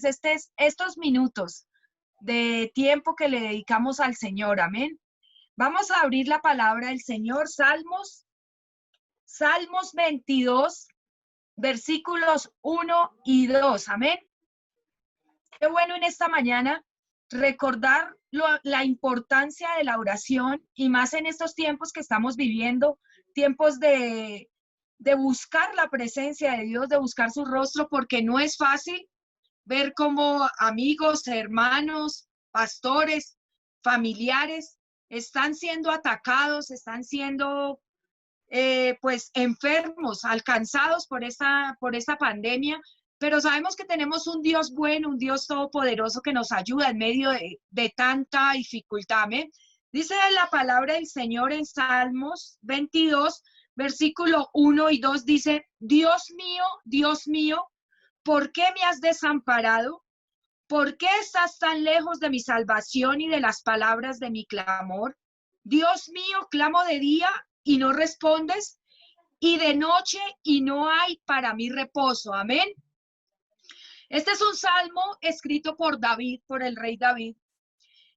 estos minutos de tiempo que le dedicamos al Señor. Amén. Vamos a abrir la palabra del Señor. Salmos 22, versículos 1 y 2. Amén. Qué bueno en esta mañana recordar la importancia de la oración, y más en estos tiempos que estamos viviendo, tiempos de buscar la presencia de Dios, de buscar su rostro, porque no es fácil ver cómo amigos, hermanos, pastores, familiares están siendo atacados, están siendo pues enfermos, alcanzados por esta pandemia, pero sabemos que tenemos un Dios bueno, un Dios todopoderoso que nos ayuda en medio de tanta dificultad. Amén. Dice la palabra del Señor en Salmos 22, versículo 1 y 2, dice: Dios mío, ¿por qué me has desamparado? ¿Por qué estás tan lejos de mi salvación y de las palabras de mi clamor? Dios mío, clamo de día y no respondes, y de noche y no hay para mí reposo. Amén. Este es un salmo escrito por David, por el rey David.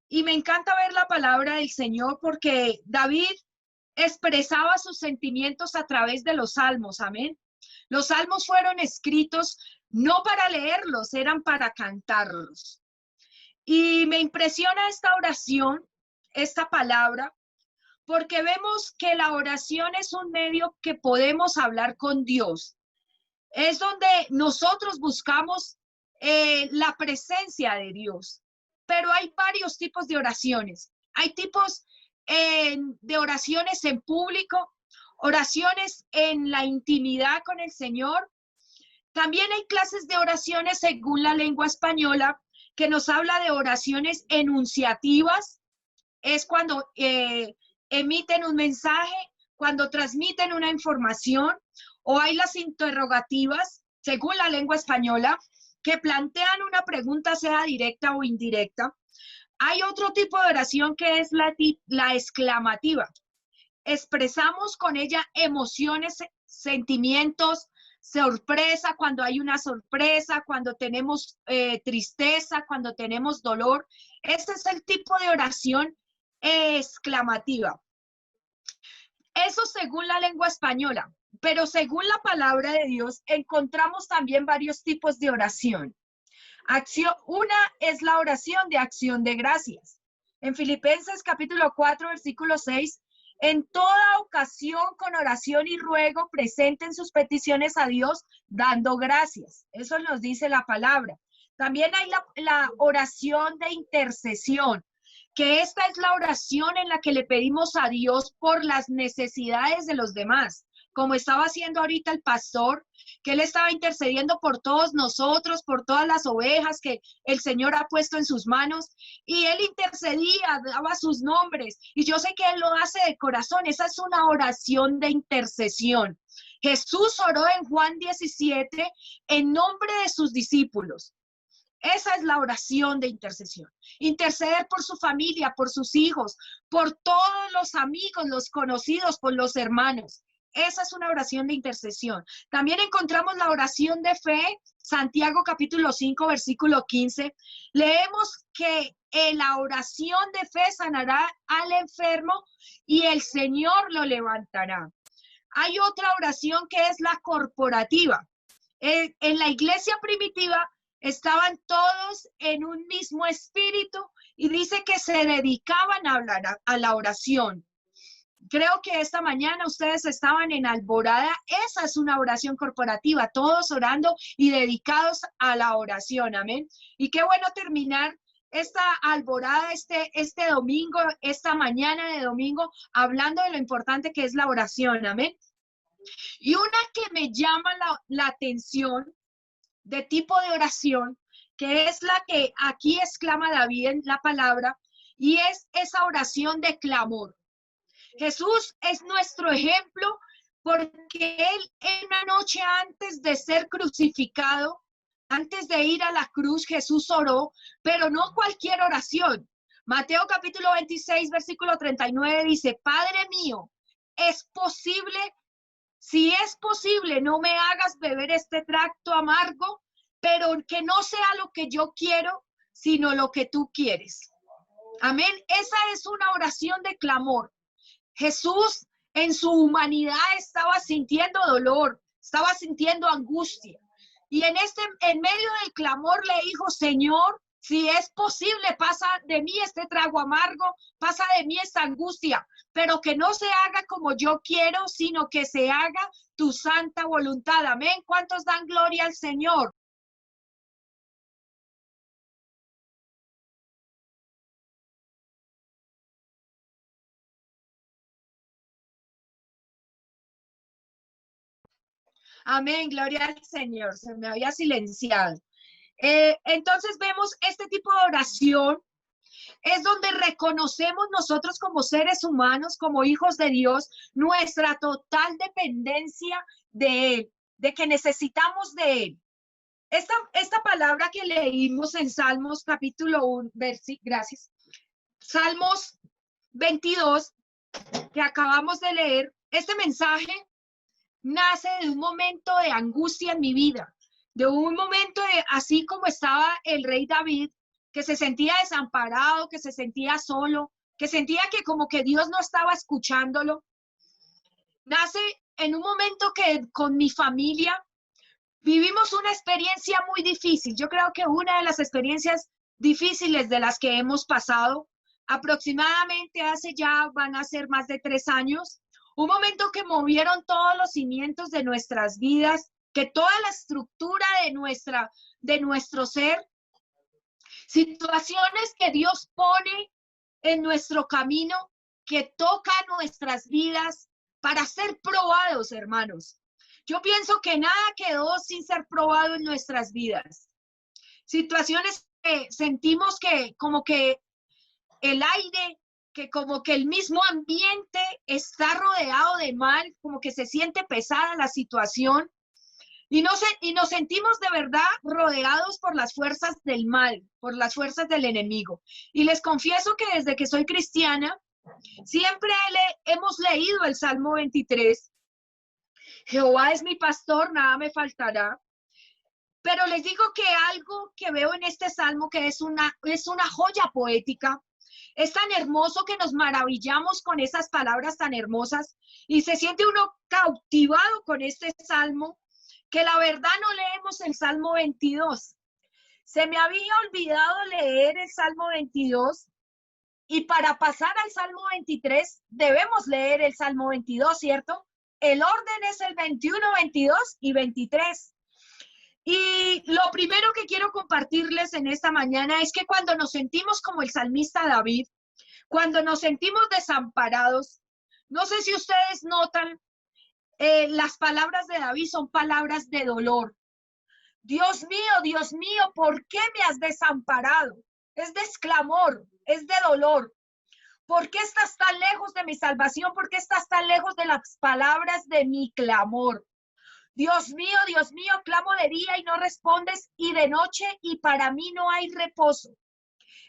Y me encanta ver la palabra del Señor porque David expresaba sus sentimientos a través de los salmos. Amén. Los salmos fueron escritos no para leerlos, eran para cantarlos. Y me impresiona esta oración, esta palabra, porque vemos que la oración es un medio que podemos hablar con Dios. Es donde nosotros buscamos la presencia de Dios. Pero hay varios tipos de oraciones. Hay tipos de oraciones en público, oraciones en la intimidad con el Señor. También hay clases de oraciones según la lengua española que nos habla de oraciones enunciativas. Es cuando emiten un mensaje, cuando transmiten una información, o hay las interrogativas, según la lengua española, que plantean una pregunta, sea directa o indirecta. Hay otro tipo de oración que es la exclamativa. Expresamos con ella emociones, sentimientos, sorpresa, cuando hay una sorpresa, cuando tenemos tristeza, cuando tenemos dolor. Este es el tipo de oración exclamativa. Eso según la lengua española, pero según la palabra de Dios encontramos también varios tipos de oración. Una es la oración de acción de gracias. En Filipenses capítulo 4, versículo 6, en toda ocasión con oración y ruego presenten sus peticiones a Dios dando gracias. Eso nos dice la palabra. También hay la oración de intercesión, que esta es la oración en la que le pedimos a Dios por las necesidades de los demás, como estaba haciendo ahorita el pastor, que él estaba intercediendo por todos nosotros, por todas las ovejas que el Señor ha puesto en sus manos, y él intercedía, daba sus nombres, y yo sé que él lo hace de corazón. Esa es una oración de intercesión. Jesús oró en Juan 17 en nombre de sus discípulos. Esa es la oración de intercesión. Interceder por su familia, por sus hijos, por todos los amigos, los conocidos, por los hermanos. Esa es una oración de intercesión. También encontramos la oración de fe, Santiago capítulo 5, versículo 15. Leemos que en la oración de fe sanará al enfermo y el Señor lo levantará. Hay otra oración que es la corporativa. En la iglesia primitiva estaban todos en un mismo espíritu y dice que se dedicaban a hablar a la oración. Creo que esta mañana ustedes estaban en alborada. Esa es una oración corporativa, todos orando y dedicados a la oración. Amén. Y qué bueno terminar esta alborada, este domingo, esta mañana de domingo, hablando de lo importante que es la oración. Amén. Y una que me llama la atención de tipo de oración, que es la que aquí exclama David en la palabra, y es esa oración de clamor. Jesús es nuestro ejemplo porque él en la noche antes de ser crucificado, antes de ir a la cruz, Jesús oró, pero no cualquier oración. Mateo capítulo 26, versículo 39 dice: Padre mío, es posible, si es posible, no me hagas beber este tracto amargo, pero que no sea lo que yo quiero, sino lo que tú quieres. Amén. Esa es una oración de clamor. Jesús en su humanidad estaba sintiendo dolor, estaba sintiendo angustia. Y en medio del clamor le dijo, Señor, si es posible, pasa de mí este trago amargo, pasa de mí esta angustia, pero que no se haga como yo quiero, sino que se haga tu santa voluntad. Amén. ¿Cuántos dan gloria al Señor? Amén, gloria al Señor. Se me había silenciado. Entonces vemos este tipo de oración es donde reconocemos nosotros como seres humanos, como hijos de Dios, nuestra total dependencia de Él, de que necesitamos de Él. Esta palabra que leímos en Salmos capítulo 1, gracias, Salmos 22, que acabamos de leer, este mensaje nace de un momento de angustia en mi vida, de un momento de, así como estaba el rey David, que se sentía desamparado, que se sentía solo, que sentía que como que Dios no estaba escuchándolo. Nace en un momento que con mi familia vivimos una experiencia muy difícil. Yo creo que una de las experiencias difíciles de las que hemos pasado, aproximadamente hace ya van a ser más de 3 años, un momento que movieron todos los cimientos de nuestras vidas, que toda la estructura de nuestro ser, situaciones que Dios pone en nuestro camino, que tocan nuestras vidas para ser probados, hermanos. Yo pienso que nada quedó sin ser probado en nuestras vidas. Situaciones que sentimos que como que el aire, que como que el mismo ambiente está rodeado de mal, como que se siente pesada la situación y nos sentimos de verdad rodeados por las fuerzas del mal, por las fuerzas del enemigo. Y les confieso que desde que soy cristiana, siempre hemos leído el Salmo 23. Jehová es mi pastor, nada me faltará. Pero les digo que algo que veo en este salmo que es una joya poética, es tan hermoso que nos maravillamos con esas palabras tan hermosas y se siente uno cautivado con este salmo, que la verdad no leemos el Salmo 22. Se me había olvidado leer el Salmo 22 y para pasar al Salmo 23 debemos leer el Salmo 22, ¿cierto? El orden es el 21, 22 y 23. Y lo primero que quiero compartirles en esta mañana es que cuando nos sentimos como el salmista David, cuando nos sentimos desamparados, no sé si ustedes notan, las palabras de David son palabras de dolor. Dios mío, ¿por qué me has desamparado? Es de exclamor, es de dolor. ¿Por qué estás tan lejos de mi salvación? ¿Por qué estás tan lejos de las palabras de mi clamor? Dios mío, clamo de día y no respondes, y de noche y para mí no hay reposo.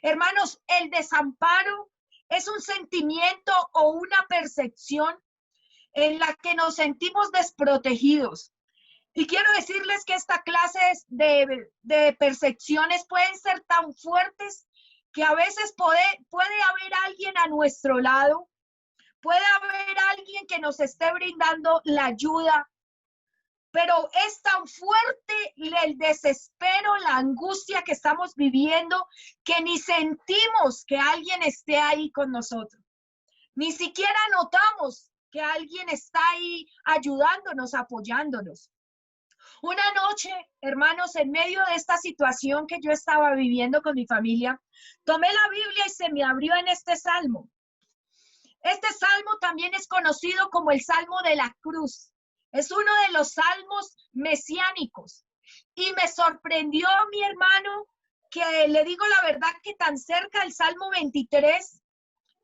Hermanos, el desamparo es un sentimiento o una percepción en la que nos sentimos desprotegidos. Y quiero decirles que esta clase de percepciones pueden ser tan fuertes que a veces puede haber alguien a nuestro lado, puede haber alguien que nos esté brindando la ayuda, pero es tan fuerte el desespero, la angustia que estamos viviendo, que ni sentimos que alguien esté ahí con nosotros. Ni siquiera notamos que alguien está ahí ayudándonos, apoyándonos. Una noche, hermanos, en medio de esta situación que yo estaba viviendo con mi familia, tomé la Biblia y se me abrió en este salmo. Este salmo también es conocido como el Salmo de la Cruz. Es uno de los salmos mesiánicos. Y me sorprendió, mi hermano, que le digo la verdad que tan cerca del Salmo 23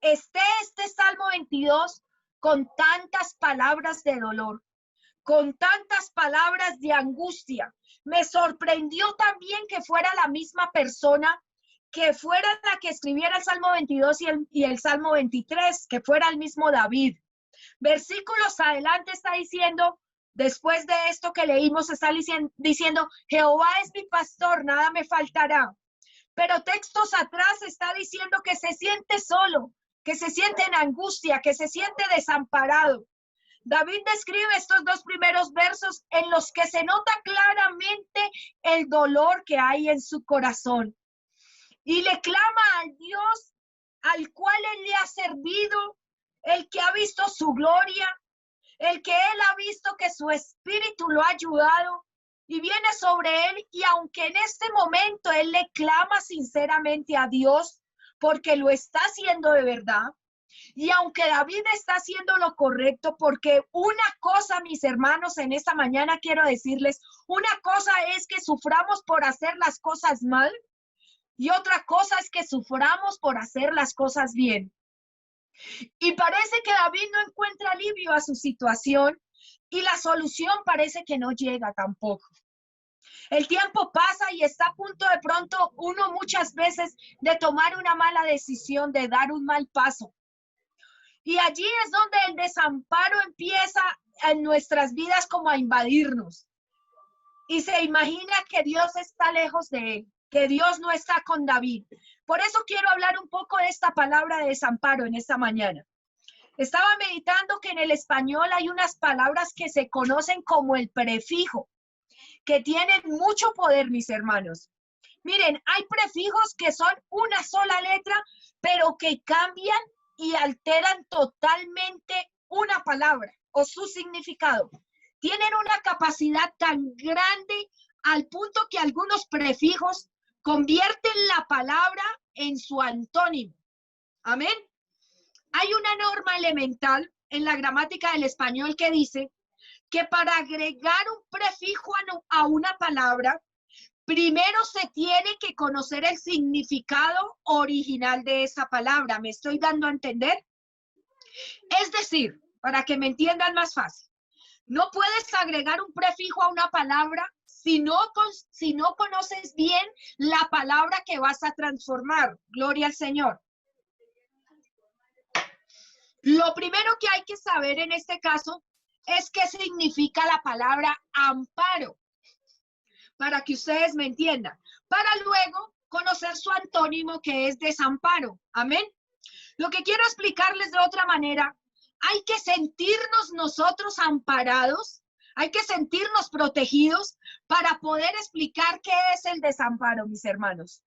esté este Salmo 22 con tantas palabras de dolor, con tantas palabras de angustia. Me sorprendió también que fuera la misma persona, que fuera la que escribiera el Salmo 22 y el Salmo 23, que fuera el mismo David. Versículos adelante está diciendo, Después de esto que leímos, está diciendo, Jehová es mi pastor, nada me faltará. Pero textos atrás está diciendo que se siente solo, que se siente en angustia, que se siente desamparado. David describe estos dos primeros versos en los que se nota claramente el dolor que hay en su corazón. Y le clama al Dios al cual él le ha servido, el que ha visto su gloria, el que él ha visto que su espíritu lo ha ayudado y viene sobre él. Y aunque en este momento él le clama sinceramente a Dios, porque lo está haciendo de verdad, y aunque David está haciendo lo correcto, porque una cosa, mis hermanos, en esta mañana quiero decirles, una cosa es que suframos por hacer las cosas mal y otra cosa es que suframos por hacer las cosas bien. Y parece que David no encuentra alivio a su situación y la solución parece que no llega tampoco. El tiempo pasa y está a punto de pronto uno muchas veces de tomar una mala decisión, de dar un mal paso. Y allí es donde el desamparo empieza en nuestras vidas como a invadirnos. Y se imagina que Dios está lejos de él, que Dios no está con David. Por eso quiero hablar un poco de esta palabra de desamparo en esta mañana. Estaba meditando que en el español hay unas palabras que se conocen como el prefijo, que tienen mucho poder, mis hermanos. Miren, hay prefijos que son una sola letra, pero que cambian y alteran totalmente una palabra o su significado. Tienen una capacidad tan grande al punto que algunos prefijos convierten la palabra en su antónimo. Amén. Hay una norma elemental en la gramática del español que dice que para agregar un prefijo a una palabra, primero se tiene que conocer el significado original de esa palabra. ¿Me estoy dando a entender? Es decir, para que me entiendan más fácil, no puedes agregar un prefijo a una palabra si no conoces bien la palabra que vas a transformar. Gloria al Señor. Lo primero que hay que saber en este caso es qué significa la palabra amparo, para que ustedes me entiendan, para luego conocer su antónimo, que es desamparo. Amén. Lo que quiero explicarles de otra manera, hay que sentirnos nosotros amparados, hay que sentirnos protegidos para poder explicar qué es el desamparo, mis hermanos.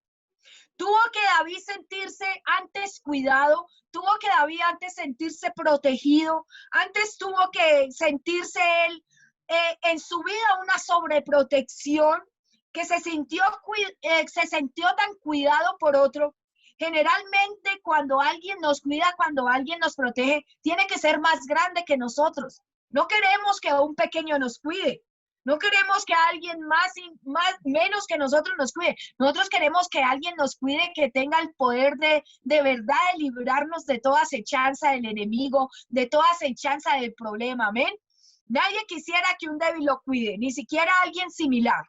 Tuvo que David sentirse antes cuidado, tuvo que David antes sentirse protegido, antes tuvo que sentirse él en su vida una sobreprotección, que se sintió tan cuidado por otro. Generalmente cuando alguien nos cuida, cuando alguien nos protege, tiene que ser más grande que nosotros. No queremos que un pequeño nos cuide. No queremos que alguien menos que nosotros nos cuide. Nosotros queremos que alguien nos cuide, que tenga el poder de verdad de librarnos de toda acechanza del enemigo, de toda acechanza del problema. Amén. Nadie quisiera que un débil lo cuide, ni siquiera alguien similar.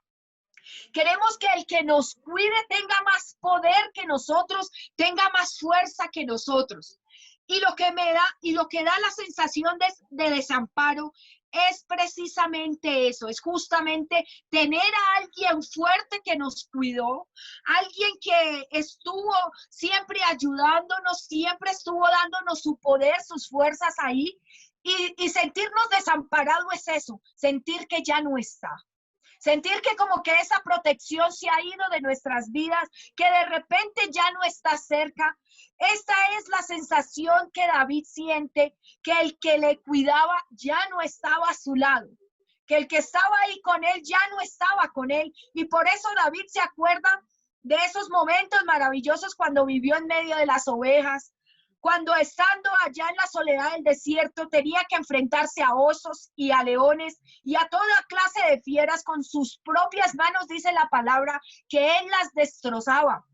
Queremos que el que nos cuide tenga más poder que nosotros, tenga más fuerza que nosotros. Y lo que da la sensación de desamparo es precisamente eso, es justamente tener a alguien fuerte que nos cuidó, alguien que estuvo siempre ayudándonos, siempre estuvo dándonos su poder, sus fuerzas ahí, y sentirnos desamparados es eso, sentir que ya no está. Sentir que como que esa protección se ha ido de nuestras vidas, que de repente ya no está cerca. Esta es la sensación que David siente, que el que le cuidaba ya no estaba a su lado, que el que estaba ahí con él ya no estaba con él. Y por eso David se acuerda de esos momentos maravillosos cuando vivió en medio de las ovejas, cuando estando allá en la soledad del desierto tenía que enfrentarse a osos y a leones y a toda clase de fieras con sus propias manos, dice la palabra, que él las destrozaba.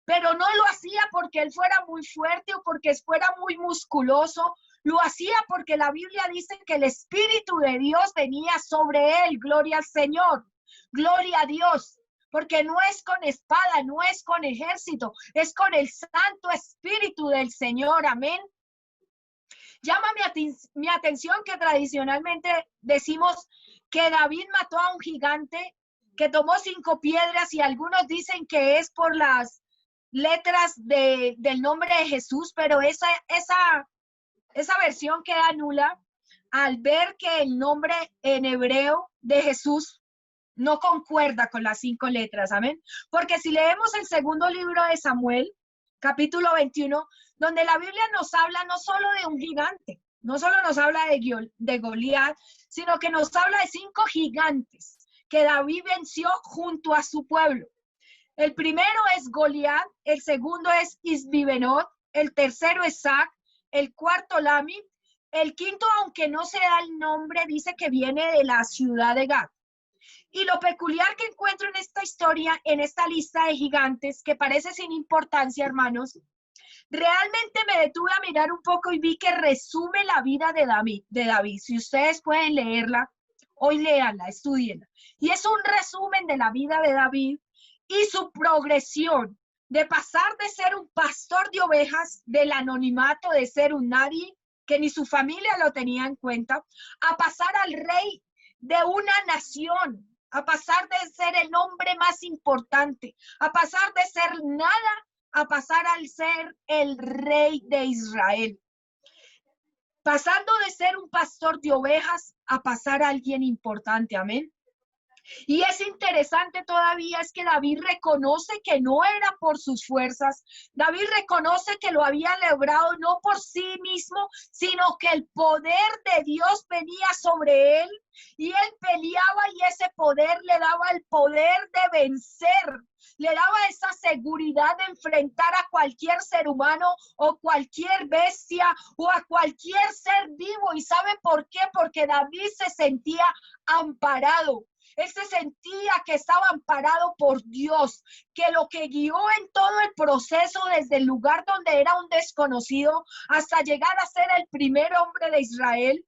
Pero no lo hacía porque él fuera muy fuerte o porque fuera muy musculoso, lo hacía porque la Biblia dice que el Espíritu de Dios venía sobre él. Gloria al Señor, gloria a Dios. Porque no es con espada, no es con ejército, es con el Santo Espíritu del Señor, amén. Llama mi atención que tradicionalmente decimos que David mató a un gigante, que tomó 5 piedras y algunos dicen que es por las letras del nombre de Jesús, pero esa versión queda nula al ver que el nombre en hebreo de Jesús no concuerda con las 5 letras, amén. Porque si leemos el segundo libro de Samuel, capítulo 21, donde la Biblia nos habla no solo de un gigante, no solo nos habla de Goliat, sino que nos habla de 5 gigantes que David venció junto a su pueblo. El primero es Goliat, el segundo es Isbibenot, el tercero es Sac, el cuarto Lami, el quinto, aunque no se da el nombre, dice que viene de la ciudad de Gat. Y lo peculiar que encuentro en esta historia, en esta lista de gigantes, que parece sin importancia, hermanos, realmente me detuve a mirar un poco y vi que resume la vida de David. Si ustedes pueden leerla, hoy léanla, estudienla. Y es un resumen de la vida de David y su progresión de pasar de ser un pastor de ovejas, del anonimato, de ser un nadie, que ni su familia lo tenía en cuenta, a pasar al rey de una nación, a pasar de ser el hombre más importante, a pasar de ser nada, a pasar al ser el rey de Israel. Pasando de ser un pastor de ovejas a pasar a alguien importante, amén. Y es interesante todavía es que David reconoce que no era por sus fuerzas. David reconoce que lo había logrado no por sí mismo, sino que el poder de Dios venía sobre él y él peleaba y ese poder le daba el poder de vencer. Le daba esa seguridad de enfrentar a cualquier ser humano o cualquier bestia o a cualquier ser vivo. ¿Y sabe por qué? Porque David se sentía amparado. Él se sentía que estaba amparado por Dios, que lo que guió en todo el proceso, desde el lugar donde era un desconocido hasta llegar a ser el primer hombre de Israel,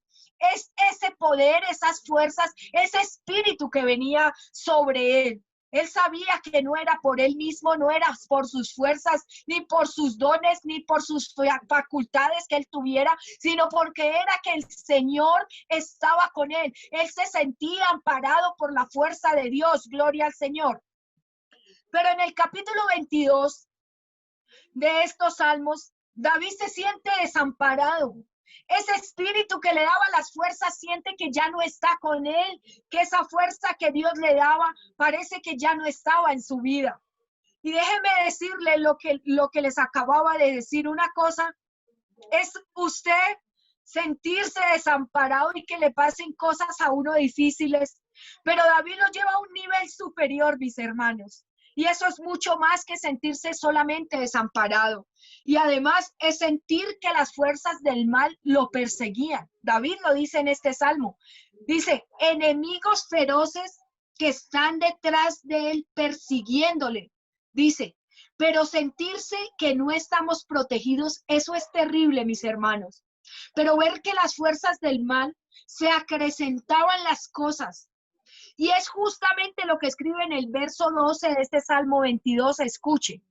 es ese poder, esas fuerzas, ese espíritu que venía sobre él. Él sabía que no era por él mismo, no era por sus fuerzas, ni por sus dones, ni por sus facultades que él tuviera, sino porque era que el Señor estaba con él. Él se sentía amparado por la fuerza de Dios, gloria al Señor. Pero en el capítulo 22 de estos salmos, David se siente desamparado. Ese espíritu que le daba las fuerzas siente que ya no está con él, que esa fuerza que Dios le daba parece que ya no estaba en su vida. Y déjeme decirle lo que les acababa de decir. Una cosa es usted sentirse desamparado y que le pasen cosas a uno difíciles, pero David lo lleva a un nivel superior, mis hermanos. Y eso es mucho más que sentirse solamente desamparado. Y además es sentir que las fuerzas del mal lo perseguían. David lo dice en este salmo. Dice, enemigos feroces que están detrás de él persiguiéndole. Dice, pero sentirse que no estamos protegidos, eso es terrible, mis hermanos. Pero ver que las fuerzas del mal se acrecentaban las cosas. Y es justamente lo que escribe en el verso 12 de este Salmo 22, escuche.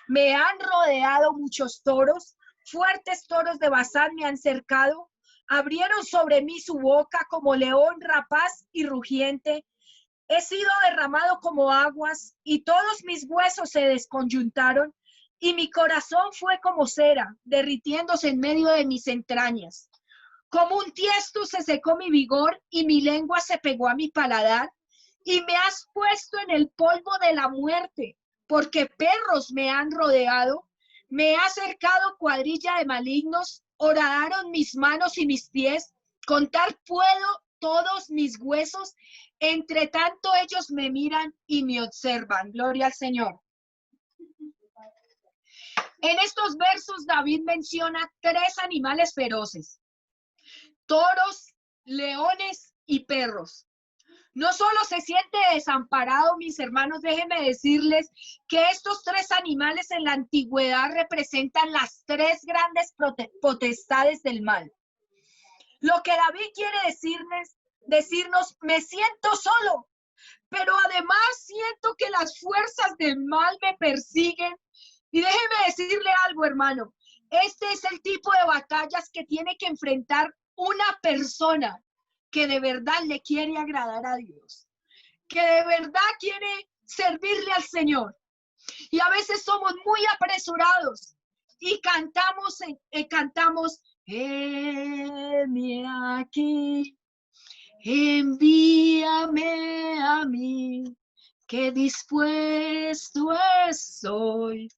Me han rodeado muchos toros, fuertes toros de Basán me han cercado, abrieron sobre mí su boca como león rapaz y rugiente. He sido derramado como aguas y todos mis huesos se desconyuntaron y mi corazón fue como cera, derritiéndose en medio de mis entrañas. Como un tiesto se secó mi vigor y mi lengua se pegó a mi paladar y me has puesto en el polvo de la muerte, porque perros me han rodeado, me ha cercado cuadrilla de malignos, horadaron mis manos y mis pies, contar puedo todos mis huesos, entre tanto ellos me miran y me observan. Gloria al Señor. En estos versos David menciona 3 animales feroces: toros, leones y perros. No solo se siente desamparado, mis hermanos, déjenme decirles que estos 3 animales en la antigüedad representan las 3 grandes potestades del mal. Lo que David quiere decirnos, me siento solo, pero además siento que las fuerzas del mal me persiguen. Y déjeme decirle algo, hermano, Este es el tipo de batallas que tiene que enfrentar una persona que de verdad le quiere agradar a Dios, que de verdad quiere servirle al Señor. Y a veces somos muy apresurados y cantamos, heme aquí, envíame a mí, que dispuesto estoy.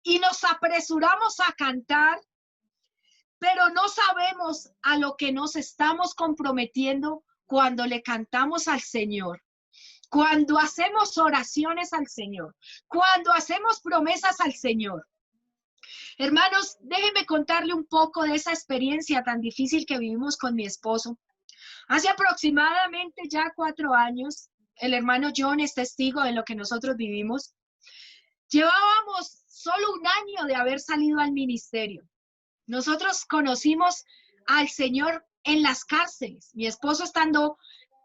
Y nos apresuramos a cantar, pero no sabemos a lo que nos estamos comprometiendo cuando le cantamos al Señor, cuando hacemos oraciones al Señor, cuando hacemos promesas al Señor. Hermanos, déjenme contarle un poco de esa experiencia tan difícil que vivimos con mi esposo. Hace aproximadamente ya 4 años, el hermano John es testigo de lo que nosotros vivimos. Llevábamos solo un año de haber salido al ministerio. Nosotros conocimos al Señor en las cárceles. Mi esposo, estando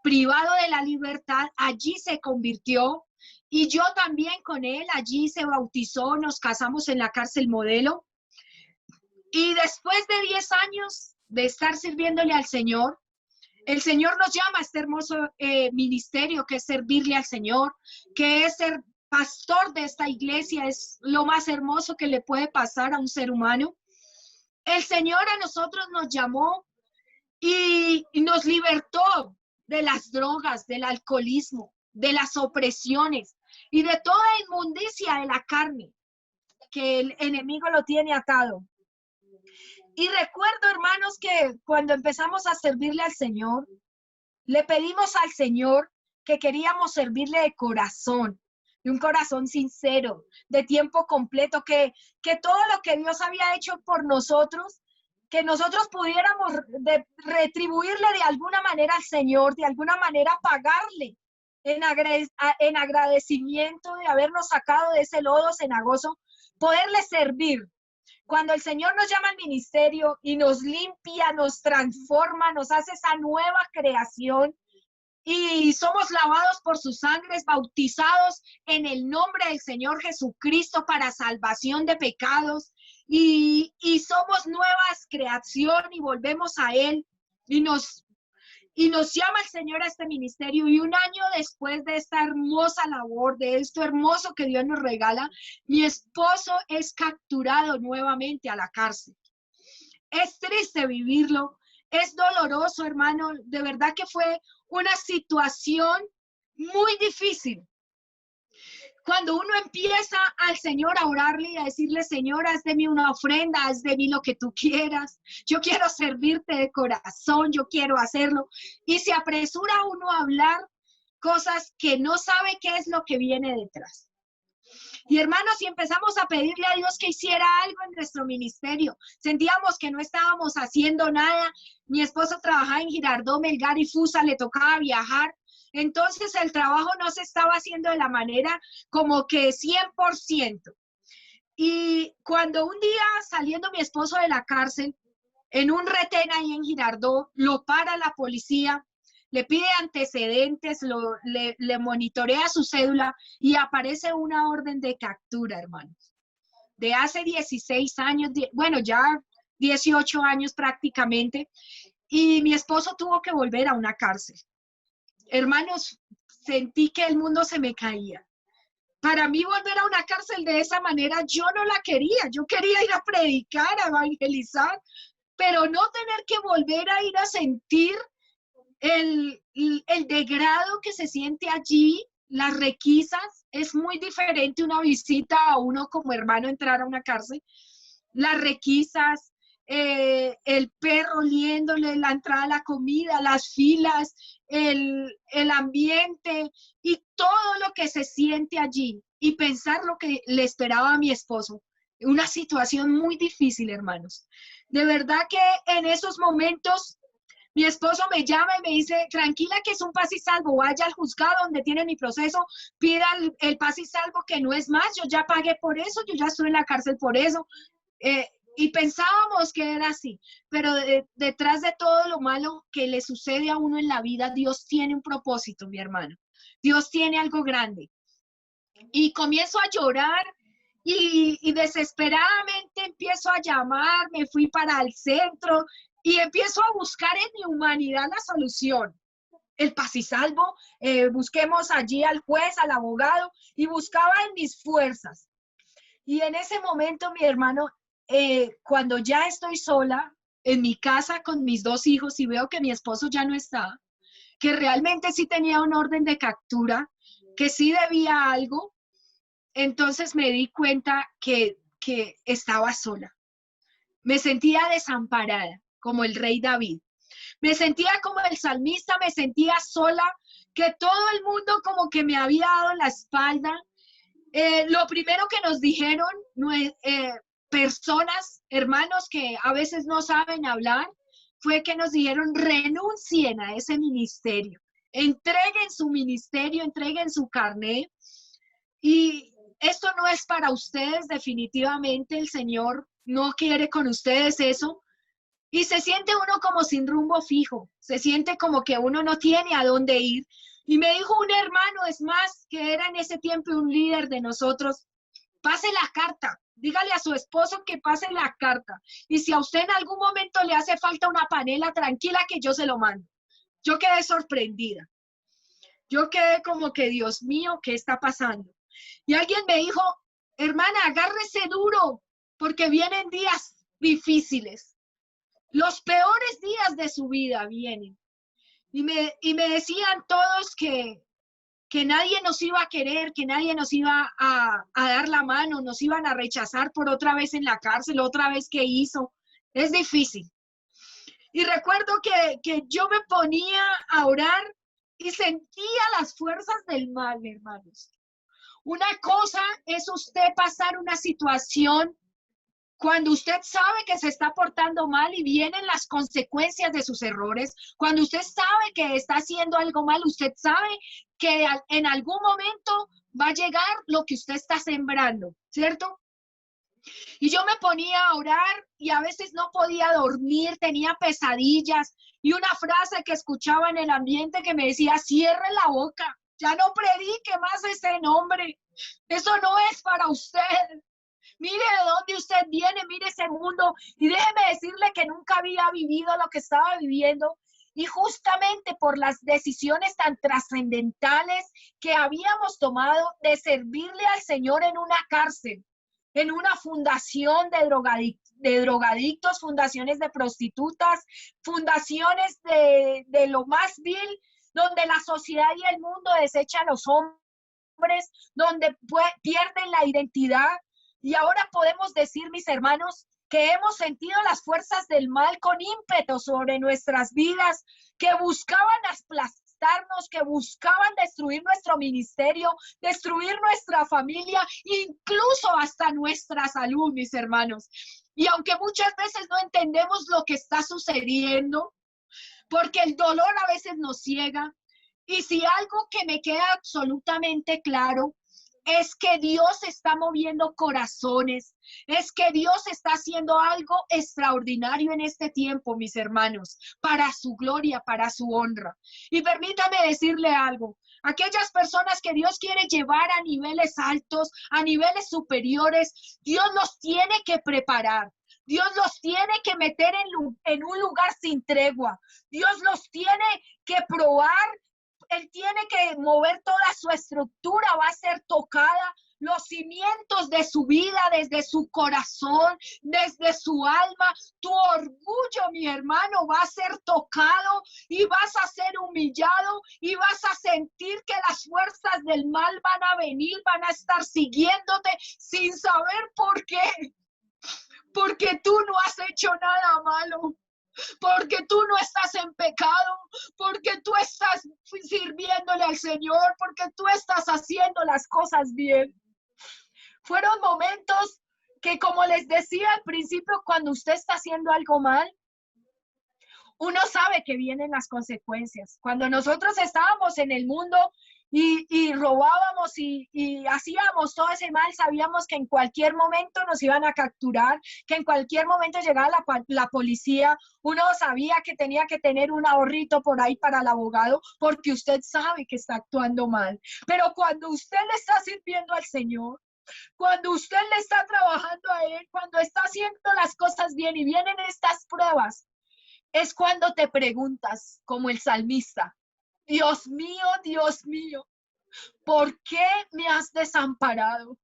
privado de la libertad, allí se convirtió, y yo también con él. Allí se bautizó, nos casamos en la cárcel Modelo. Y después de 10 años de estar sirviéndole al Señor, el Señor nos llama a este hermoso ministerio, que es servirle al Señor, que es ser pastor de esta iglesia. Es lo más hermoso que le puede pasar a un ser humano. El Señor a nosotros nos llamó y nos libertó de las drogas, del alcoholismo, de las opresiones y de toda inmundicia de la carne que el enemigo lo tiene atado. Y recuerdo, hermanos, que cuando empezamos a servirle al Señor, le pedimos al Señor que queríamos servirle de corazón, de un corazón sincero, de tiempo completo, que todo lo que Dios había hecho por nosotros, que nosotros pudiéramos retribuirle de alguna manera al Señor, de alguna manera pagarle en agradecimiento de habernos sacado de ese lodo cenagoso, poderle servir. Cuando el Señor nos llama al ministerio y nos limpia, nos transforma, nos hace esa nueva creación, y somos lavados por su sangre, bautizados en el nombre del Señor Jesucristo para salvación de pecados, y somos nuevas creación y volvemos a Él, y nos llama el Señor a este ministerio. Y un año después de esta hermosa labor, de esto hermoso que Dios nos regala, mi esposo es capturado nuevamente a la cárcel. Es triste vivirlo, es doloroso, hermano. De verdad que fue una situación muy difícil. Cuando uno empieza al Señor a orarle y a decirle: Señor, haz de mí una ofrenda, haz de mí lo que tú quieras. Yo quiero servirte de corazón, yo quiero hacerlo. Y se apresura uno a hablar cosas que no sabe qué es lo que viene detrás. Y hermanos, si empezamos a pedirle a Dios que hiciera algo en nuestro ministerio, sentíamos que no estábamos haciendo nada. Mi esposo trabajaba en Girardot, Melgar y Fusa, le tocaba viajar. Entonces el trabajo no se estaba haciendo de la manera como que 100%. Y cuando un día, saliendo mi esposo de la cárcel, en un retén ahí en Girardot, lo para la policía, le pide antecedentes, le monitorea su cédula y aparece una orden de captura, hermanos, de hace 16 años, bueno, ya 18 años prácticamente, y mi esposo tuvo que volver a una cárcel. Hermanos, sentí que el mundo se me caía. Para mí, volver a una cárcel de esa manera, yo no la quería. Yo quería ir a predicar, a evangelizar, pero no tener que volver a ir a sentir el degrado que se siente allí, las requisas. Es muy diferente una visita a uno como hermano entrar a una cárcel. Las requisas, el perro oliéndole la entrada a la comida, las filas, el ambiente y todo lo que se siente allí, y pensar lo que le esperaba a mi esposo. Una situación muy difícil, hermanos. De verdad que en esos momentos mi esposo me llama y me dice: tranquila, que es un paz y salvo, vaya al juzgado donde tiene mi proceso, pida el paz y salvo, que no es más, yo ya pagué por eso, yo ya estuve en la cárcel por eso. Y pensábamos que era así, pero detrás de todo lo malo que le sucede a uno en la vida, Dios tiene un propósito, mi hermano. Dios tiene algo grande. Y comienzo a llorar y desesperadamente empiezo a llamar, me fui para el centro y empiezo a buscar en mi humanidad la solución. El paz y salvo, busquemos allí al juez, al abogado, y buscaba en mis fuerzas. Y en ese momento, mi hermano, cuando ya estoy sola en mi casa con mis dos hijos y veo que mi esposo ya no está, que realmente sí tenía un orden de captura, que sí debía algo, entonces me di cuenta que estaba sola. Me sentía desamparada, como el rey David. Me sentía como el salmista, me sentía sola, que todo el mundo como que me había dado la espalda. Lo primero que nos dijeron personas, hermanos que a veces no saben hablar, fue que nos dijeron renuncien a ese ministerio, entreguen su ministerio, entreguen su carné. Y esto no es para ustedes, definitivamente el Señor no quiere con ustedes eso. Y se siente uno como sin rumbo fijo, se siente como que uno no tiene a dónde ir. Y me dijo un hermano, es más, que era en ese tiempo un líder de nosotros, pase la carta, dígale a su esposo que pase la carta. Y si a usted en algún momento le hace falta una panela, tranquila que yo se lo mando. Yo quedé sorprendida. Yo quedé como que, Dios mío, ¿qué está pasando? Y alguien me dijo, hermana, agárrese duro, porque vienen días difíciles. Los peores días de su vida vienen. Y me decían todos que nadie nos iba a querer, que nadie nos iba a dar la mano, nos iban a rechazar por otra vez en la cárcel, otra vez que hizo. Es difícil. Y recuerdo que yo me ponía a orar y sentía las fuerzas del mal, hermanos. Una cosa es usted pasar una situación cuando usted sabe que se está portando mal y vienen las consecuencias de sus errores, cuando usted sabe que está haciendo algo mal, usted sabe que en algún momento va a llegar lo que usted está sembrando, ¿cierto? Y yo me ponía a orar y a veces no podía dormir, tenía pesadillas y una frase que escuchaba en el ambiente que me decía, cierre la boca, ya no predique más ese nombre, eso no es para usted. Mire de dónde usted viene, mire ese mundo y déjeme decirle que nunca había vivido lo que estaba viviendo y justamente por las decisiones tan trascendentales que habíamos tomado de servirle al Señor en una cárcel, en una fundación de drogadictos, fundaciones de prostitutas, fundaciones de lo más vil, donde la sociedad y el mundo desechan a los hombres, donde pierden la identidad. Y ahora podemos decir, mis hermanos, que hemos sentido las fuerzas del mal con ímpetu sobre nuestras vidas, que buscaban aplastarnos, que buscaban destruir nuestro ministerio, destruir nuestra familia, incluso hasta nuestra salud, mis hermanos. Y aunque muchas veces no entendemos lo que está sucediendo, porque el dolor a veces nos ciega, y si algo que me queda absolutamente claro es que Dios está moviendo corazones, es que Dios está haciendo algo extraordinario en este tiempo, mis hermanos, para su gloria, para su honra. Y permítame decirle algo, aquellas personas que Dios quiere llevar a niveles altos, a niveles superiores, Dios los tiene que preparar. Dios los tiene que meter en un lugar sin tregua. Dios los tiene que probar. Él tiene que mover toda su estructura, va a ser tocada, los cimientos de su vida, desde su corazón, desde su alma. Tu orgullo, mi hermano, va a ser tocado y vas a ser humillado y vas a sentir que las fuerzas del mal van a venir, van a estar siguiéndote sin saber por qué. Porque tú no has hecho nada malo. Porque tú no estás en pecado, porque tú estás sirviéndole al Señor, porque tú estás haciendo las cosas bien. Fueron momentos que, como les decía al principio, cuando usted está haciendo algo mal, uno sabe que vienen las consecuencias. Cuando nosotros estábamos en el mundo y robábamos y hacíamos todo ese mal, sabíamos que en cualquier momento nos iban a capturar, que en cualquier momento llegaba la policía. Uno sabía que tenía que tener un ahorrito por ahí para el abogado, porque usted sabe que está actuando mal. Pero cuando usted le está sirviendo al Señor, Cuando usted le está trabajando a Él, cuando está haciendo las cosas bien y vienen estas pruebas, es cuando te preguntas, como el salmista, Dios mío, ¿por qué me has desamparado?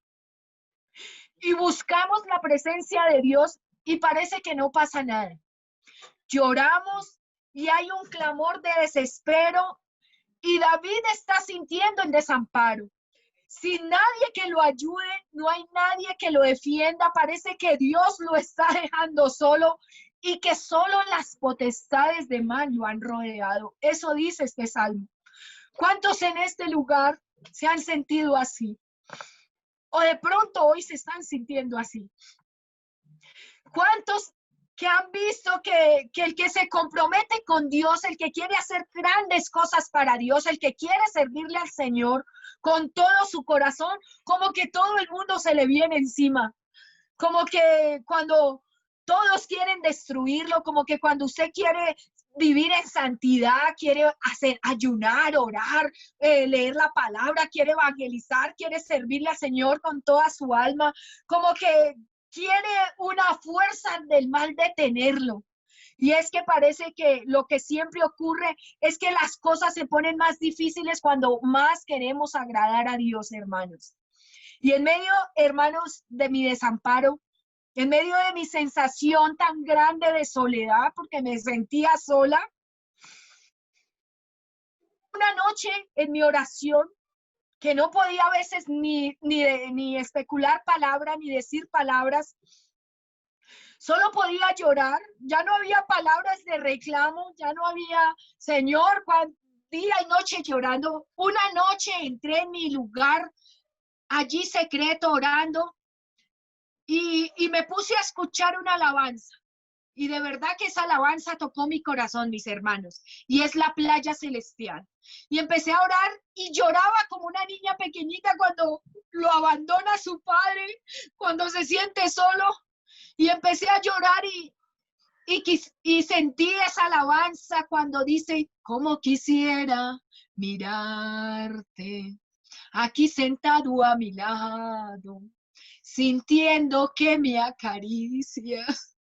Y buscamos la presencia de Dios y parece que no pasa nada. Lloramos y hay un clamor de desespero y David está sintiendo el desamparo. Sin nadie que lo ayude, no hay nadie que lo defienda. Parece que Dios lo está dejando solo y que solo las potestades de mal lo han rodeado. Eso dice este salmo. ¿Cuántos en este lugar se han sentido así? O de pronto hoy se están sintiendo así. ¿Cuántos que han visto que el que se compromete con Dios, el que quiere hacer grandes cosas para Dios, el que quiere servirle al Señor con todo su corazón, como que todo el mundo se le viene encima? Como que cuando todos quieren destruirlo, como que cuando usted quiere vivir en santidad, quiere hacer ayunar, orar, leer la palabra, quiere evangelizar, quiere servirle al Señor con toda su alma, como que quiere una fuerza del mal detenerlo. Y es que parece que lo que siempre ocurre es que las cosas se ponen más difíciles cuando más queremos agradar a Dios, hermanos. Y en medio, hermanos, de mi desamparo, en medio de mi sensación tan grande de soledad, porque me sentía sola, una noche en mi oración, que no podía a veces ni especular palabras, ni decir palabras, solo podía llorar, ya no había palabras de reclamo, ya no había, Señor, día y noche llorando. Una noche entré en mi lugar, allí secreto, orando, y me puse a escuchar una alabanza. Y de verdad que esa alabanza tocó mi corazón, mis hermanos, y es la playa celestial. Y empecé a orar y lloraba como una niña pequeñita cuando lo abandona su padre, cuando se siente solo. Y empecé a llorar y sentí esa alabanza cuando dice, cómo quisiera mirarte aquí sentado a mi lado, sintiendo que me acaricias.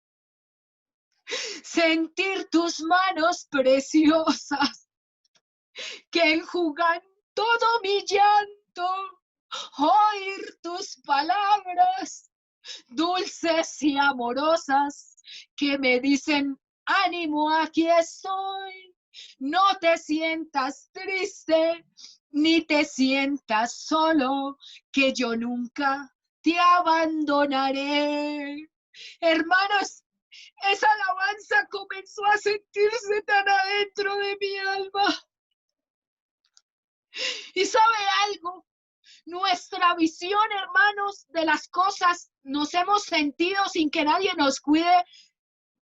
Sentir tus manos preciosas que enjugan todo mi llanto, oír tus palabras dulces y amorosas que me dicen, ánimo, aquí estoy, no te sientas triste, ni te sientas solo, que yo nunca te abandonaré. Hermanos, esa alabanza comenzó a sentirse tan adentro de mi alma. ¿Y sabe algo? Nuestra visión, hermanos, de las cosas nos hemos sentido sin que nadie nos cuide,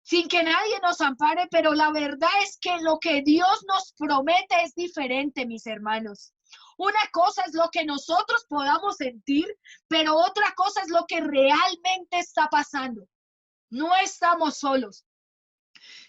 sin que nadie nos ampare, pero la verdad es que lo que Dios nos promete es diferente, mis hermanos. Una cosa es lo que nosotros podamos sentir, pero otra cosa es lo que realmente está pasando. No estamos solos.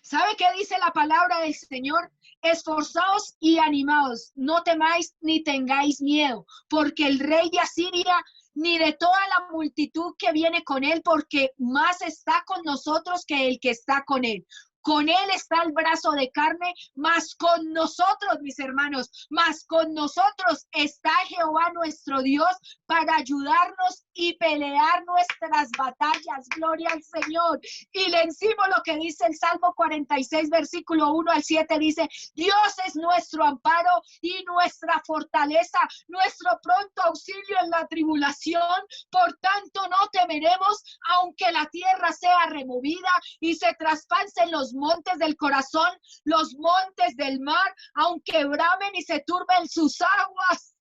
¿Sabe qué dice la palabra del Señor? Esforzaos y animaos, no temáis ni tengáis miedo, porque el rey de Asiria ni de toda la multitud que viene con él, porque más está con nosotros que el que está con él. Con él está el brazo de carne, más con nosotros, mis hermanos, más con nosotros está Jehová nuestro Dios para ayudarnos y pelear nuestras batallas. Gloria al Señor. Y le encima lo que dice el Salmo 46, versículo 1 al 7, dice, Dios es nuestro amparo y nuestra fortaleza, nuestro pronto auxilio en la tribulación. Por tanto, no temeremos, aunque la tierra sea removida y se traspasen los montes del corazón, los montes del mar, aunque bramen y se turben sus aguas.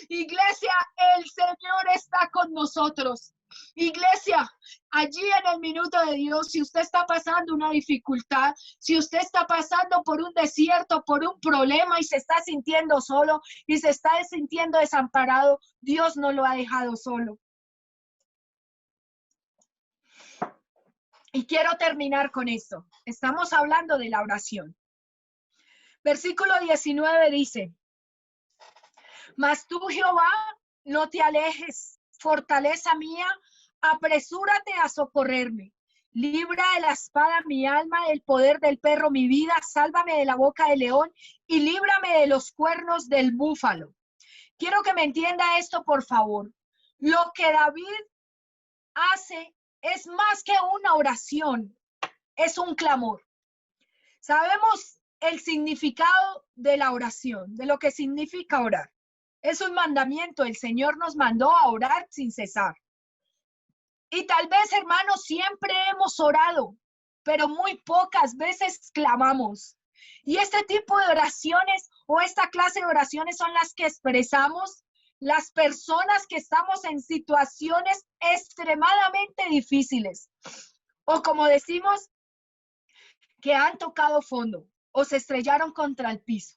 Iglesia, el Señor está con nosotros. Iglesia, allí en el minuto de Dios, si usted está pasando una dificultad, si usted está pasando por un desierto, por un problema y se está sintiendo solo y se está sintiendo desamparado, Dios no lo ha dejado solo. Y quiero terminar con esto. Estamos hablando de la oración. Versículo 19 dice, mas tú, Jehová, no te alejes fortaleza mía, apresúrate a socorrerme. Libra de la espada mi alma, del poder del perro mi vida, sálvame de la boca del león y líbrame de los cuernos del búfalo. Quiero que me entienda esto, por favor. Lo que David hace es más que una oración, es un clamor. Sabemos el significado de la oración, de lo que significa orar. Es un mandamiento, el Señor nos mandó a orar sin cesar. Y tal vez, hermanos, siempre hemos orado, pero muy pocas veces clamamos. Y este tipo de oraciones o esta clase de oraciones son las que expresamos las personas que estamos en situaciones extremadamente difíciles. O como decimos, que han tocado fondo o se estrellaron contra el piso.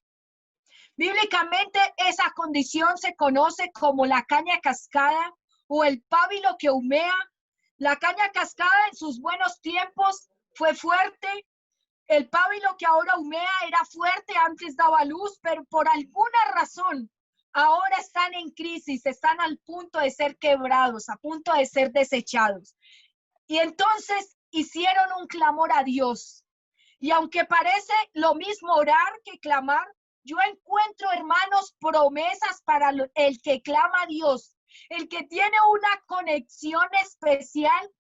Bíblicamente, esa condición se conoce como la caña cascada o el pábilo que humea. La caña cascada en sus buenos tiempos fue fuerte. El pábilo que ahora humea era fuerte, antes daba luz, pero por alguna razón ahora están en crisis, están al punto de ser quebrados, a punto de ser desechados. Y entonces hicieron un clamor a Dios. Y aunque parece lo mismo orar que clamar, yo encuentro, hermanos, promesas para el que clama a Dios, el que tiene una conexión especial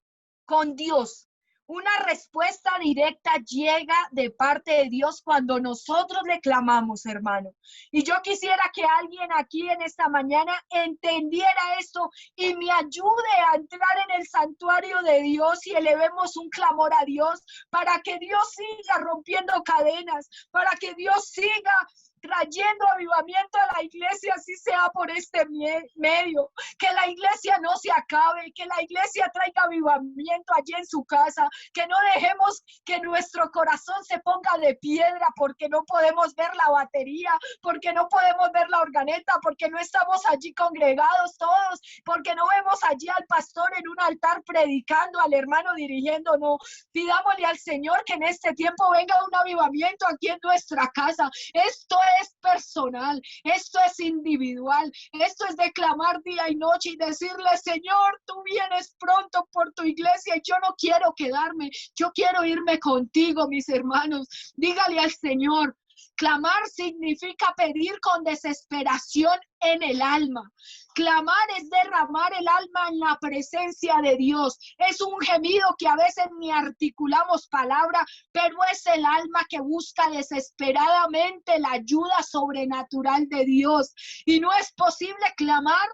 con Dios. Una respuesta directa llega de parte de Dios cuando nosotros le clamamos, hermano. Y yo quisiera que alguien aquí en esta mañana entendiera esto y me ayude a entrar en el santuario de Dios y elevemos un clamor a Dios para que Dios siga rompiendo cadenas, para que Dios siga trayendo avivamiento a la iglesia, así sea por este medio, que la iglesia no se acabe, que la iglesia traiga avivamiento allí en su casa, que no dejemos que nuestro corazón se ponga de piedra porque no podemos ver la batería, porque no podemos ver la organeta, porque no estamos allí congregados todos, porque no vemos allí al pastor en un altar predicando, al hermano dirigiendo. No, pidámosle al Señor que en este tiempo venga un avivamiento aquí en nuestra casa. Esto es personal, esto es individual, esto es de clamar día y noche y decirle: Señor, tú vienes pronto por tu iglesia y yo no quiero quedarme, yo quiero irme contigo, mis hermanos. Dígale al Señor. Clamar significa pedir con desesperación en el alma. Clamar es derramar el alma en la presencia de Dios. Es un gemido que a veces ni articulamos palabra, pero es el alma que busca desesperadamente la ayuda sobrenatural de Dios. Y no es posible clamar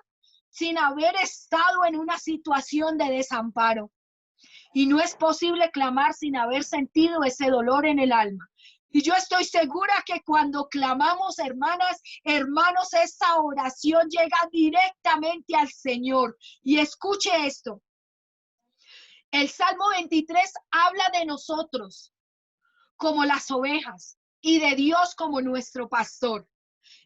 sin haber estado en una situación de desamparo. Y no es posible clamar sin haber sentido ese dolor en el alma. Y yo estoy segura que cuando clamamos, hermanas, hermanos, esa oración llega directamente al Señor. Y escuche esto. El Salmo 23 habla de nosotros como las ovejas y de Dios como nuestro pastor.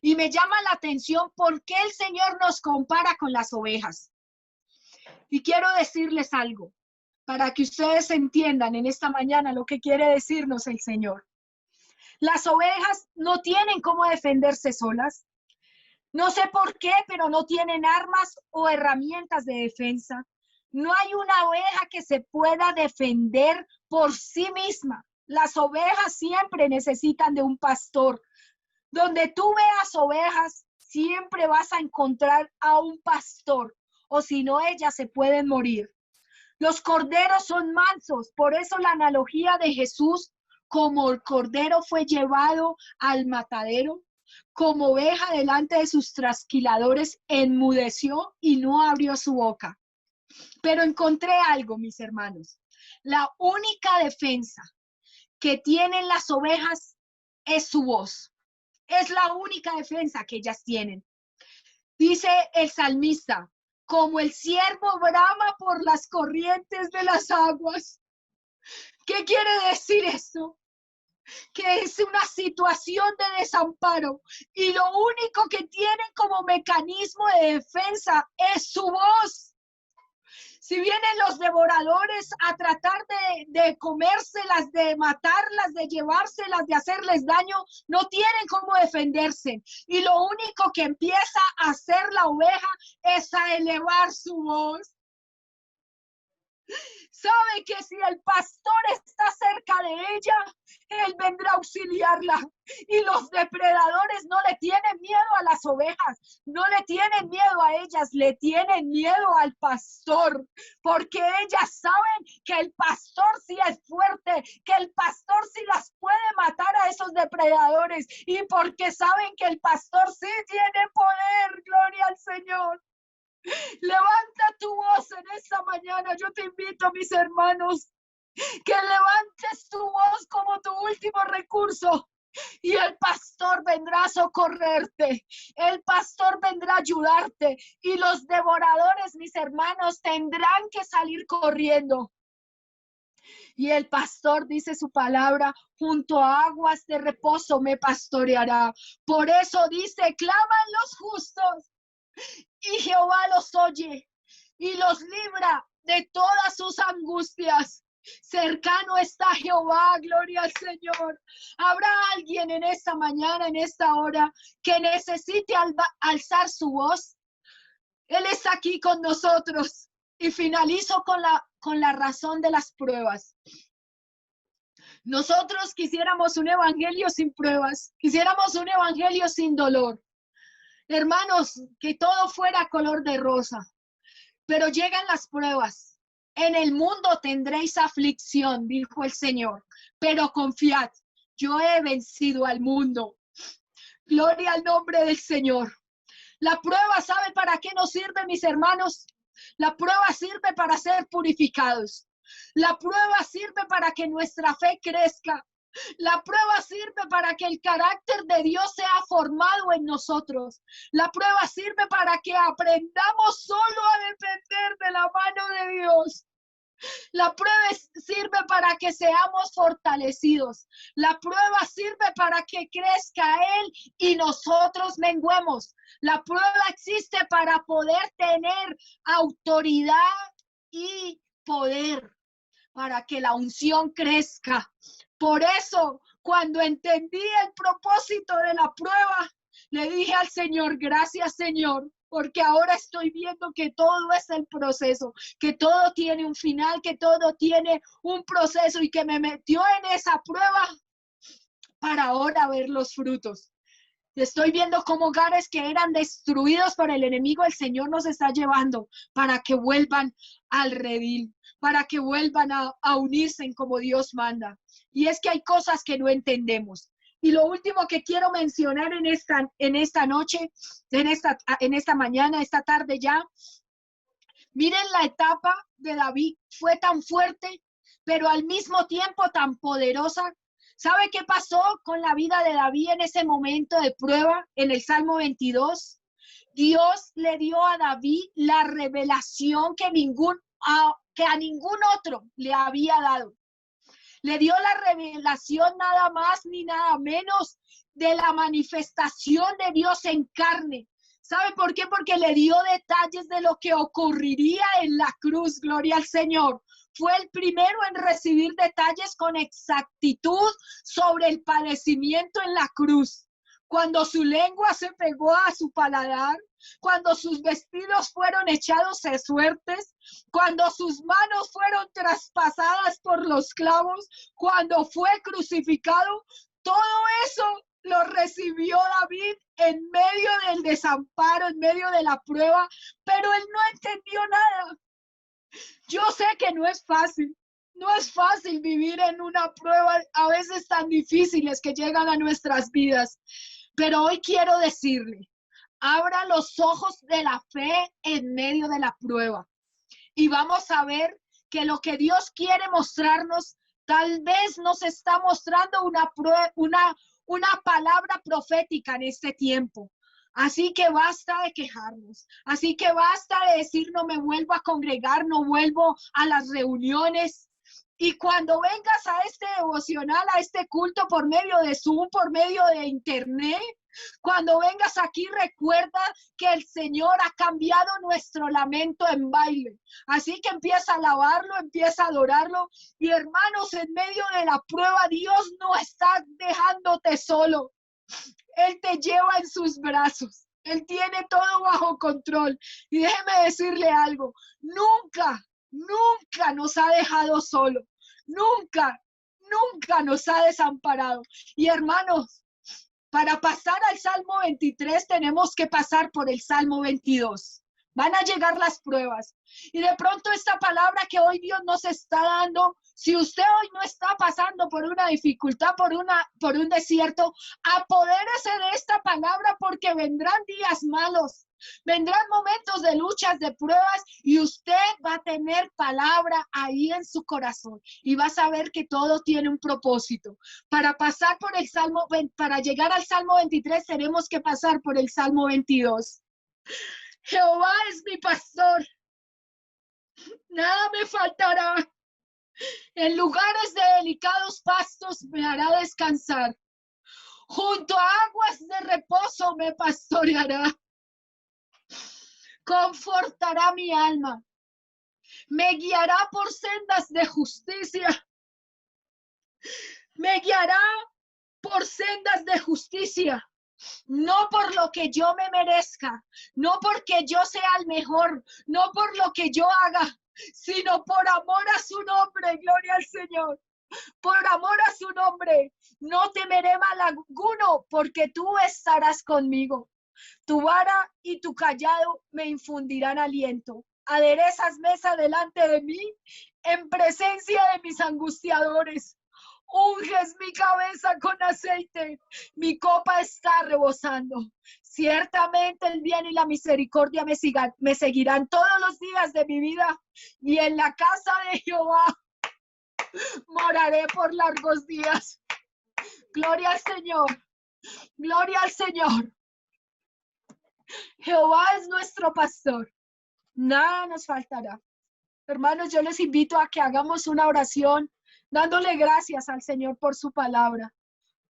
Y me llama la atención por qué el Señor nos compara con las ovejas. Y quiero decirles algo para que ustedes entiendan en esta mañana lo que quiere decirnos el Señor. Las ovejas no tienen cómo defenderse solas. No sé por qué, pero no tienen armas o herramientas de defensa. No hay una oveja que se pueda defender por sí misma. Las ovejas siempre necesitan de un pastor. Donde tú veas ovejas, siempre vas a encontrar a un pastor, o si no, ellas se pueden morir. Los corderos son mansos, por eso la analogía de Jesús, como el cordero fue llevado al matadero, como oveja delante de sus trasquiladores, enmudeció y no abrió su boca. Pero encontré algo, mis hermanos. La única defensa que tienen las ovejas es su voz. Es la única defensa que ellas tienen. Dice el salmista: como el ciervo brama por las corrientes de las aguas. ¿Qué quiere decir eso? Que es una situación de desamparo y lo único que tienen como mecanismo de defensa es su voz. Si vienen los devoradores a tratar de comérselas, de matarlas, de llevárselas, de hacerles daño, no tienen cómo defenderse. Y lo único que empieza a hacer la oveja es a elevar su voz. Sabe que si el pastor está cerca de ella, él vendrá a auxiliarla. Y los depredadores no le tienen miedo a las ovejas, no le tienen miedo a ellas, le tienen miedo al pastor, porque ellas saben que el pastor sí es fuerte, que el pastor sí las puede matar a esos depredadores, y porque saben que el pastor sí tiene poder. Gloria al Señor. Levanta tu voz en esta mañana. Yo te invito, mis hermanos, que levantes tu voz como tu último recurso. Y el pastor vendrá a socorrerte. El pastor vendrá a ayudarte. Y los devoradores, mis hermanos, tendrán que salir corriendo. Y el pastor, dice su palabra, junto a aguas de reposo me pastoreará. Por eso dice, claman los justos y Jehová los oye y los libra de todas sus angustias. Cercano está Jehová, gloria al Señor. ¿Habrá alguien en esta mañana, en esta hora, que necesite alzar su voz? Él está aquí con nosotros. Y finalizo con la razón de las pruebas. Nosotros quisiéramos un evangelio sin pruebas, quisiéramos un evangelio sin dolor. Hermanos, que todo fuera color de rosa, pero llegan las pruebas. En el mundo tendréis aflicción, dijo el Señor, pero confiad, yo he vencido al mundo. Gloria al nombre del Señor. La prueba, ¿sabe para qué nos sirve, mis hermanos? La prueba sirve para ser purificados. La prueba sirve para que nuestra fe crezca. La prueba sirve para que el carácter de Dios sea formado en nosotros. La prueba sirve para que aprendamos solo a depender de la mano de Dios. La prueba sirve para que seamos fortalecidos. La prueba sirve para que crezca Él y nosotros menguemos. La prueba existe para poder tener autoridad y poder, para que la unción crezca. Por eso, cuando entendí el propósito de la prueba, le dije al Señor, gracias Señor, porque ahora estoy viendo que todo es el proceso, que todo tiene un final, que todo tiene un proceso y que me metió en esa prueba para ahora ver los frutos. Estoy viendo cómo hogares que eran destruidos por el enemigo, el Señor nos está llevando para que vuelvan al redil, para que vuelvan a unirse en como Dios manda. Y es que hay cosas que no entendemos. Y lo último que quiero mencionar en esta noche, en esta mañana, esta tarde ya, miren la etapa de David, fue tan fuerte, pero al mismo tiempo tan poderosa. ¿Sabe qué pasó con la vida de David en ese momento de prueba en el Salmo 22? Dios le dio a David la revelación que a ningún otro le había dado. Le dio la revelación nada más ni nada menos de la manifestación de Dios en carne. ¿Sabe por qué? Porque le dio detalles de lo que ocurriría en la cruz. Gloria al Señor. Fue el primero en recibir detalles con exactitud sobre el padecimiento en la cruz. Cuando su lengua se pegó a su paladar, cuando sus vestidos fueron echados a suertes, cuando sus manos fueron traspasadas por los clavos, cuando fue crucificado, todo eso lo recibió David en medio del desamparo, en medio de la prueba, pero él no entendió nada. Yo sé que no es fácil vivir en una prueba a veces tan difíciles que llegan a nuestras vidas, pero hoy quiero decirle, abra los ojos de la fe en medio de la prueba y vamos a ver que lo que Dios quiere mostrarnos, tal vez nos está mostrando una palabra profética en este tiempo. Así que basta de quejarnos, así que basta de decir no me vuelvo a congregar, no vuelvo a las reuniones. Y cuando vengas a este devocional, a este culto por medio de Zoom, por medio de internet, cuando vengas aquí, recuerda que el Señor ha cambiado nuestro lamento en baile. Así que empieza a alabarlo, empieza a adorarlo. Y hermanos, en medio de la prueba, Dios no está dejándote solo. Él te lleva en sus brazos. Él tiene todo bajo control. Y déjeme decirle algo, nunca nos ha dejado solo. Nunca nos ha desamparado. Y hermanos, para pasar al Salmo 23 tenemos que pasar por el Salmo 22. Van a llegar las pruebas. Y de pronto esta palabra que hoy Dios nos está dando, si usted hoy no está pasando por una dificultad, por un desierto, apodérese de esta palabra porque vendrán días malos. Vendrán momentos de luchas, de pruebas y usted va a tener palabra ahí en su corazón y va a saber que todo tiene un propósito. Para pasar por el Salmo, para llegar al Salmo 23 tenemos que pasar por el Salmo 22. Jehová es mi pastor, nada me faltará. En lugares de delicados pastos me hará descansar. Junto a aguas de reposo me pastoreará. Confortará mi alma. Me guiará por sendas de justicia. Me guiará por sendas de justicia. No por lo que yo me merezca, no porque yo sea el mejor, no por lo que yo haga, sino por amor a su nombre, gloria al Señor. Por amor a su nombre, no temeré mal alguno, porque tú estarás conmigo. Tu vara y tu callado me infundirán aliento. Aderezas mesa delante de mí, en presencia de mis angustiadores. Unges mi cabeza con aceite, mi copa está rebosando. Ciertamente el bien y la misericordia me seguirán todos los días de mi vida, y en la casa de Jehová moraré por largos días. Gloria al Señor, gloria al Señor. Jehová es nuestro pastor, nada nos faltará. Hermanos, yo les invito a que hagamos una oración dándole gracias al Señor por su palabra,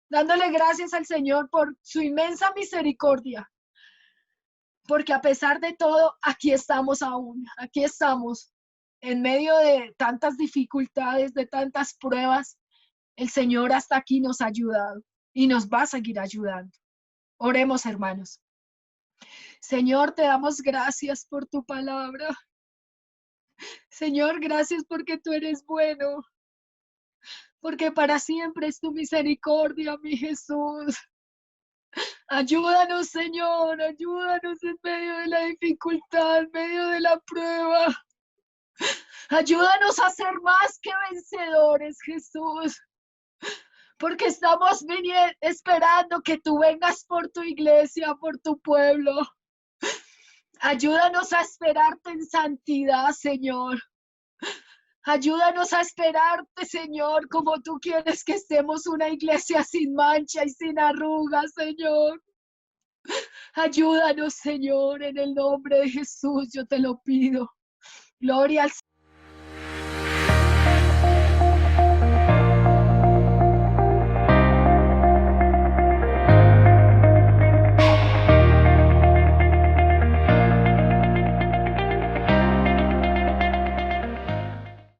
dándole gracias al Señor por su inmensa misericordia, porque a pesar de todo, aquí estamos aún, aquí estamos en medio de tantas dificultades, de tantas pruebas. El Señor hasta aquí nos ha ayudado y nos va a seguir ayudando. Oremos, hermanos. Señor, te damos gracias por tu palabra. Señor, gracias porque tú eres bueno, porque para siempre es tu misericordia, mi Jesús. Ayúdanos, Señor, ayúdanos en medio de la dificultad, en medio de la prueba. Ayúdanos a ser más que vencedores, Jesús, porque estamos esperando que tú vengas por tu iglesia, por tu pueblo. Ayúdanos a esperarte en santidad, Señor. Ayúdanos a esperarte, Señor, como tú quieres que estemos una iglesia sin mancha y sin arrugas, Señor. Ayúdanos, Señor, en el nombre de Jesús, yo te lo pido. Gloria al Señor.